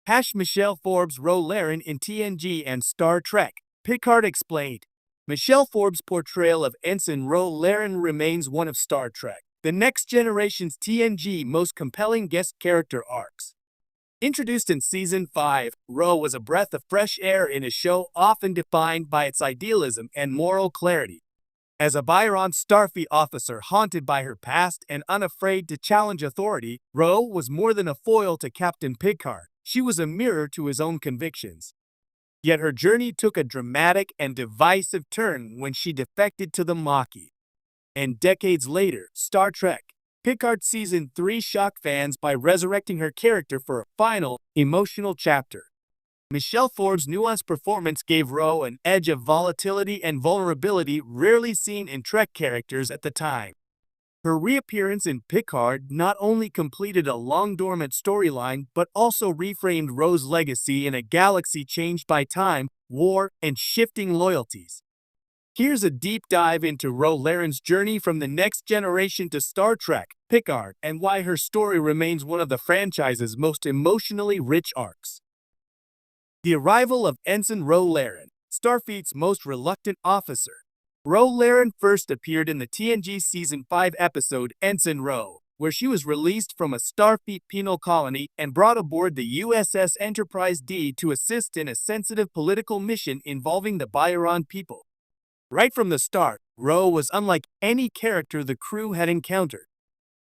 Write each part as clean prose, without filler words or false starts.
Michelle Forbes' Ro Laren in TNG and Star Trek, Picard explained. Michelle Forbes' portrayal of Ensign Ro Laren remains one of Star Trek, the Next Generation's TNG most compelling guest character arcs. Introduced in Season 5, Ro was a breath of fresh air in a show often defined by its idealism and moral clarity. As a Byron Starfleet officer haunted by her past and unafraid to challenge authority, Ro was more than a foil to Captain Picard. She was a mirror to his own convictions. Yet her journey took a dramatic and divisive turn when she defected to the Maquis. And decades later, Star Trek, Picard Season 3 shocked fans by resurrecting her character for a final, emotional chapter. Michelle Forbes' nuanced performance gave Ro an edge of volatility and vulnerability rarely seen in Trek characters at the time. Her reappearance in Picard not only completed a long-dormant storyline, but also reframed Ro's legacy in a galaxy changed by time, war, and shifting loyalties. Here's a deep dive into Ro Laren's journey from the Next Generation to Star Trek, Picard, and why her story remains one of the franchise's most emotionally rich arcs. The arrival of Ensign Ro Laren, Starfleet's most reluctant officer. Ro Laren first appeared in the TNG Season 5 episode Ensign Ro, where she was released from a Starfleet penal colony and brought aboard the USS Enterprise D to assist in a sensitive political mission involving the Byron people. Right from the start, Ro was unlike any character the crew had encountered.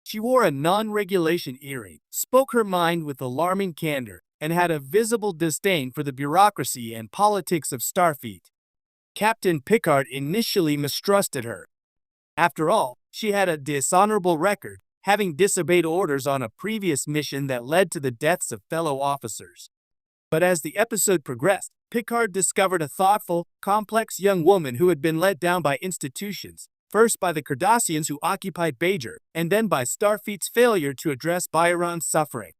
She wore a non-regulation earring, spoke her mind with alarming candor, and had a visible disdain for the bureaucracy and politics of Starfleet. Captain Picard initially mistrusted her. After all, she had a dishonorable record, having disobeyed orders on a previous mission that led to the deaths of fellow officers. But as the episode progressed, Picard discovered a thoughtful, complex young woman who had been let down by institutions, first by the Cardassians who occupied Bajor, and then by Starfleet's failure to address Byron's suffering.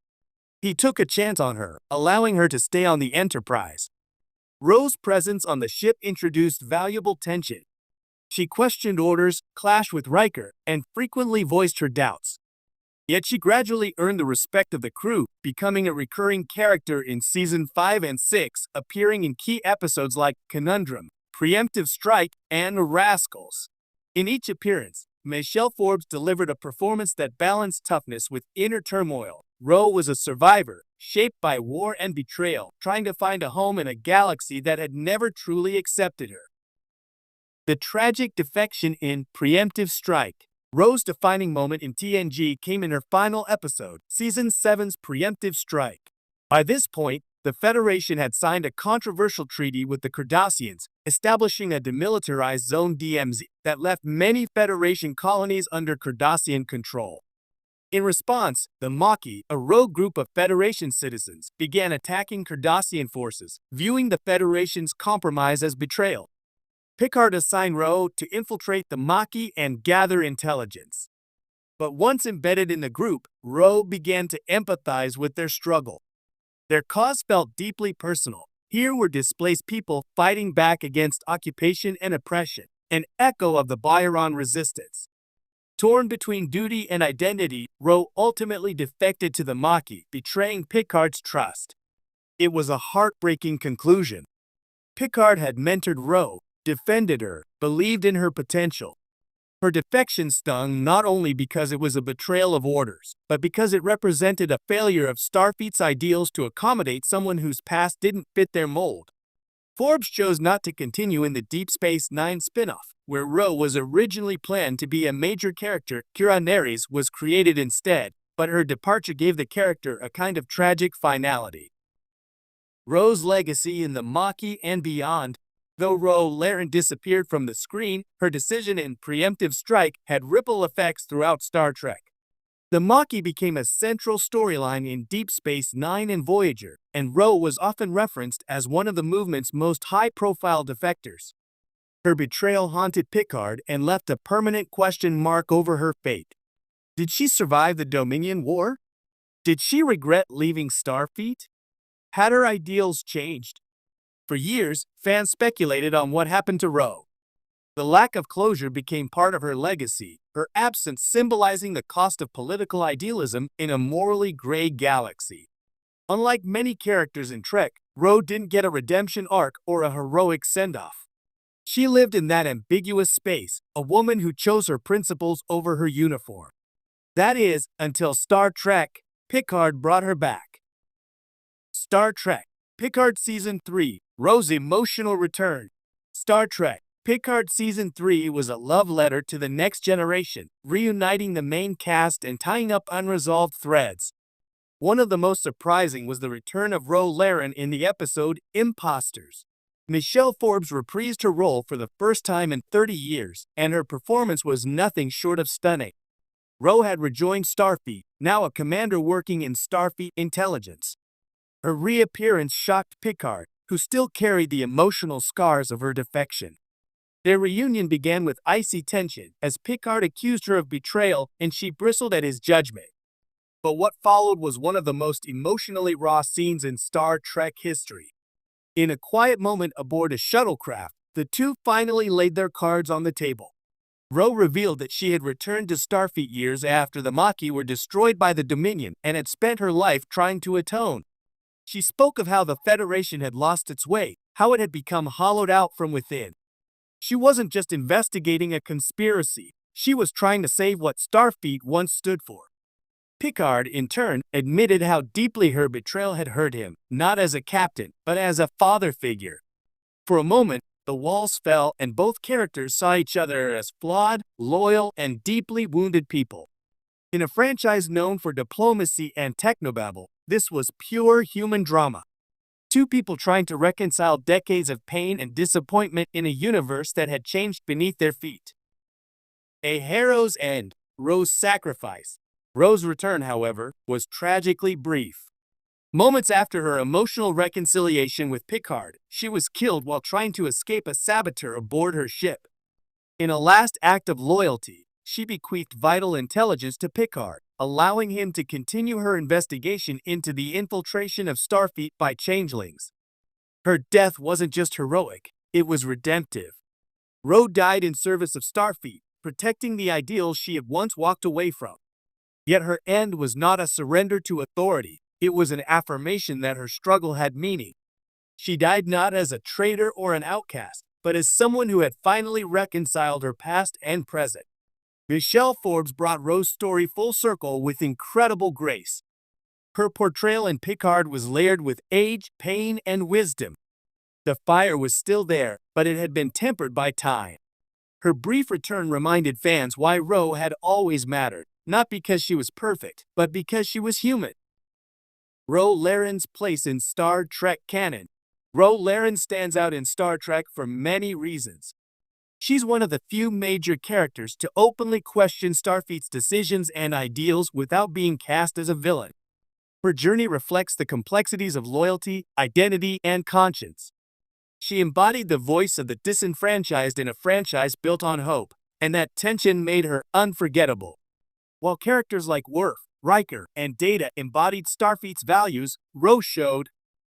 He took a chance on her, allowing her to stay on the Enterprise. Ro's presence on the ship introduced valuable tension. She questioned orders, clashed with Riker, and frequently voiced her doubts. Yet she gradually earned the respect of the crew, becoming a recurring character in Season 5 and 6, appearing in key episodes like Conundrum, Preemptive Strike, and Rascals. In each appearance, Michelle Forbes delivered a performance that balanced toughness with inner turmoil. Ro was a survivor, shaped by war and betrayal, trying to find a home in a galaxy that had never truly accepted her. The tragic defection in Preemptive Strike. Ro's defining moment in TNG came in her final episode, Season 7's Preemptive Strike. By this point, the Federation had signed a controversial treaty with the Cardassians, establishing a demilitarized zone DMZ that left many Federation colonies under Cardassian control. In response, the Maquis, a rogue group of Federation citizens, began attacking Cardassian forces, viewing the Federation's compromise as betrayal. Picard assigned Ro to infiltrate the Maquis and gather intelligence. But once embedded in the group, Ro began to empathize with their struggle. Their cause felt deeply personal. Here were displaced people fighting back against occupation and oppression, an echo of the Byron resistance. Torn between duty and identity, Ro ultimately defected to the Maquis, betraying Picard's trust. It was a heartbreaking conclusion. Picard had mentored Ro, defended her, believed in her potential. Her defection stung not only because it was a betrayal of orders, but because it represented a failure of Starfleet's ideals to accommodate someone whose past didn't fit their mold. Forbes chose not to continue in the Deep Space Nine spin-off, where Ro was originally planned to be a major character. Kira Nerys was created instead, but her departure gave the character a kind of tragic finality. Ro's legacy in the Maquis and beyond. Though Ro Laren disappeared from the screen, her decision in Preemptive Strike had ripple effects throughout Star Trek. The Maquis became a central storyline in Deep Space Nine and Voyager, and Ro was often referenced as one of the movement's most high-profile defectors. Her betrayal haunted Picard and left a permanent question mark over her fate. Did she survive the Dominion War? Did she regret leaving Starfleet? Had her ideals changed? For years, fans speculated on what happened to Ro. The lack of closure became part of her legacy, her absence symbolizing the cost of political idealism in a morally gray galaxy. Unlike many characters in Trek, Ro didn't get a redemption arc or a heroic send-off. She lived in that ambiguous space, a woman who chose her principles over her uniform. That is, until Star Trek, Picard brought her back. Star Trek, Picard Season 3, Ro's emotional return. Star Trek, Picard Season 3 was a love letter to the next generation, reuniting the main cast and tying up unresolved threads. One of the most surprising was the return of Ro Laren in the episode Imposters. Michelle Forbes reprised her role for the first time in 30 years, and her performance was nothing short of stunning. Ro had rejoined Starfleet, now a commander working in Starfleet intelligence. Her reappearance shocked Picard, who still carried the emotional scars of her defection. Their reunion began with icy tension, as Picard accused her of betrayal and she bristled at his judgment. But what followed was one of the most emotionally raw scenes in Star Trek history. In a quiet moment aboard a shuttlecraft, the two finally laid their cards on the table. Ro revealed that she had returned to Starfleet years after the Maquis were destroyed by the Dominion and had spent her life trying to atone. She spoke of how the Federation had lost its way, how it had become hollowed out from within. She wasn't just investigating a conspiracy, she was trying to save what Starfleet once stood for. Picard, in turn, admitted how deeply her betrayal had hurt him, not as a captain, but as a father figure. For a moment, the walls fell and both characters saw each other as flawed, loyal, and deeply wounded people. In a franchise known for diplomacy and technobabble, this was pure human drama. Two people trying to reconcile decades of pain and disappointment in a universe that had changed beneath their feet. A hero's end, Ro's sacrifice. Ro's return, however, was tragically brief. Moments after her emotional reconciliation with Picard, she was killed while trying to escape a saboteur aboard her ship. In a last act of loyalty, she bequeathed vital intelligence to Picard, allowing him to continue her investigation into the infiltration of Starfleet by changelings. Her death wasn't just heroic, it was redemptive. Ro died in service of Starfleet, protecting the ideals she had once walked away from. Yet her end was not a surrender to authority, it was an affirmation that her struggle had meaning. She died not as a traitor or an outcast, but as someone who had finally reconciled her past and present. Michelle Forbes brought Ro's story full circle with incredible grace. Her portrayal in Picard was layered with age, pain, and wisdom. The fire was still there, but it had been tempered by time. Her brief return reminded fans why Ro had always mattered, not because she was perfect, but because she was human. Ro Laren's place in Star Trek canon. Ro Laren stands out in Star Trek for many reasons. She's one of the few major characters to openly question Starfleet's decisions and ideals without being cast as a villain. Her journey reflects the complexities of loyalty, identity, and conscience. She embodied the voice of the disenfranchised in a franchise built on hope, and that tension made her unforgettable. While characters like Worf, Riker, and Data embodied Starfleet's values, Ro showed